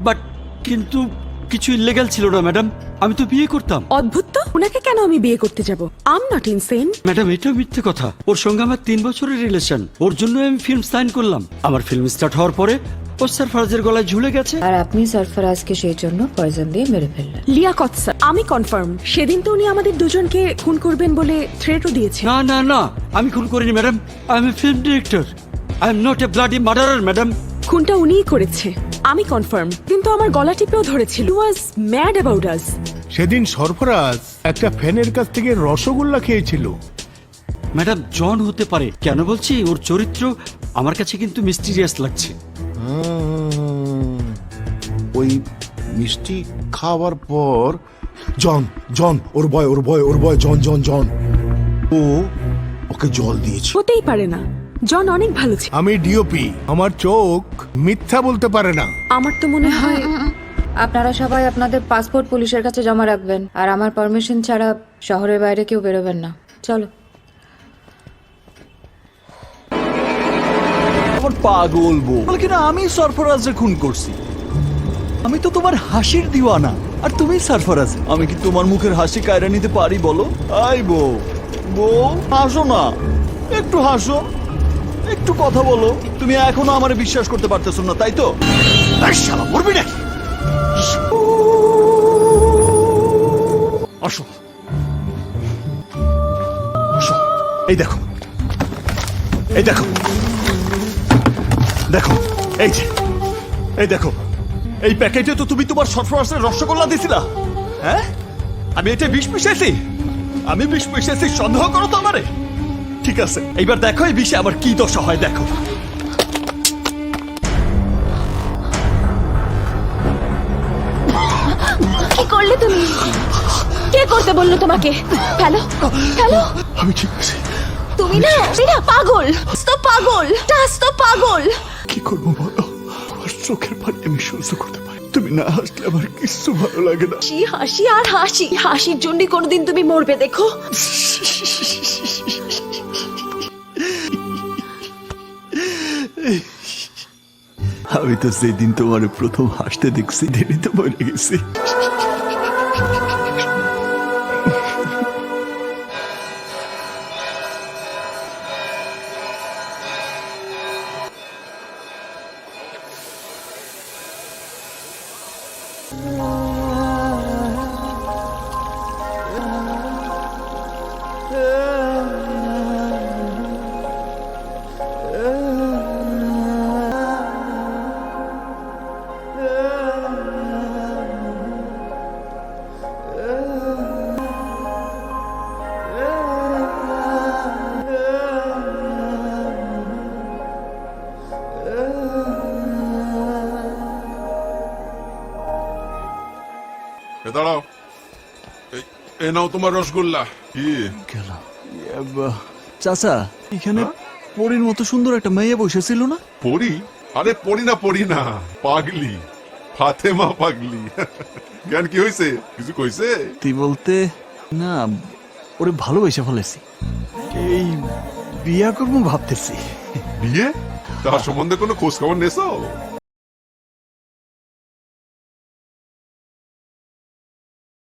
But কিন্তু কিছু illegal ছিল না ম্যাডাম, আমি তো বিয়ে করতাম। অদ্ভুত তো, ওনাকে কেন আমি বিয়ে করতে যাব? I am not insane. Madam এটা মিথ্যে কথা, ওর সঙ্গে আমার 3 বছরের রিলেশন, ওর জন্য আমি ফিল্ম সাইন করলাম। আমার ফিল্ম স্টার্ট হওয়ার পরে ও সারফরাজের গলায় ঝুলে গেছে। আর আপনি সরফরাজকে সেই জন্য পয়জন দিয়ে মেরে ফেললেন। লিয়াকত স্যার, আমি কনফার্ম সেদিন তো উনি আমাদের দুজনকে খুন করবেন বলে থ্রেটও দিয়েছে। না না না, আমি খুন করিনি madam, I am a film director, I am not a bloody murderer madam. খুনটা উনিই করেছে, আমি কনফার্ম। কিন্তু আমার গলা টিপেও ধরেছিল। Was mad about us. সেদিন সরফরাজ একটা ফ্যানের কাছ থেকে রসগোল্লা খেয়েছিল। ম্যাডাম জন হতে পারে, কেন বলছি, ওর চরিত্র আমার কাছে কিন্তু মিস্টিরিয়াস লাগছে। ওই মিষ্টি খাওয়ার পর জন জন ওর বয় জন ও ওকে জল দিয়েছে। হতেই পারে না, জন অনেক ভালো ছিল। আমি ডিওপি, আমার চোখ মিথ্যা বলতে পারে না। আমার তো মনে হয় আপনারা সবাই আপনাদের পাসপোর্ট পুলিশের কাছে জমা রাখবেন, আর আমার পারমিশন ছাড়া শহরের বাইরে কেউ বেরোবেন না। চলো। আমার পাগল বউ বলে কিনা আমি সরফরাজে খুন করছি। আমি তো তোমার হাসির দিওয়ানা, আর তুমি সরফরাজ। আমি কি তোমার মুখের হাসি কায়রা নিতে পারি বলো? আই বউ, বউ হাসো না, একটু হাসো, একটু কথা বলো। তুমি এখনো আমার বিশ্বাস করতে পারতেছো না, তাই তো? শালা মরবি নাকি? আসো আসো, এই দেখো, এই দেখো, দেখো, এই যে, এই দেখো, এই প্যাকেটে তো তুমি তোমার সরফরাজের রসগোল্লা দিছিলা। হ্যাঁ, আমি এটা বিষ মিশাইছি, আমি বিষ মিশাইছি, সন্দেহ করো তো আমারে? ঠিক আছে, এইবার দেখো এই বিষে আবার কি দশা হয়, দেখো। কি করলে তুমি? কে করতে বললো তোমাকে? ফেলো ফেলো। আমি ঠিক আছি। তুমি না পাগল, তো পাগল, তো পাগল। কি করবো বলো, আমার চোখের পানি আমি সহ্য করতে পারি, তুমি না হাসলে আমার কিছু ভালো লাগে না। হাসি আর হাসি, হাসির জন্য কোনোদিন তুমি মরবে দেখো। আমি তো সেদিন তোমার প্রথম হাসতে দেখছি, দেরি তো মরে গেছি। দাঁড়াও, এ নাও তোমার রসগোল্লা। কি গেল চাচা, এখানে পরীর মতো সুন্দর একটা মেয়ে বসেছিল না? পড়ি? আরে পড়ি না, পাগলি, ফাতেমা পাগলি। জ্ঞান কি হয়েছে, কিছু কইছে? তুই বলতে না, ওরে ভালোবেসে ফেলেছি, এই বিয়া করবো ভাবতেছি। বিয়ে? তার সম্বন্ধে কোনো খোঁজ খবর নেছো?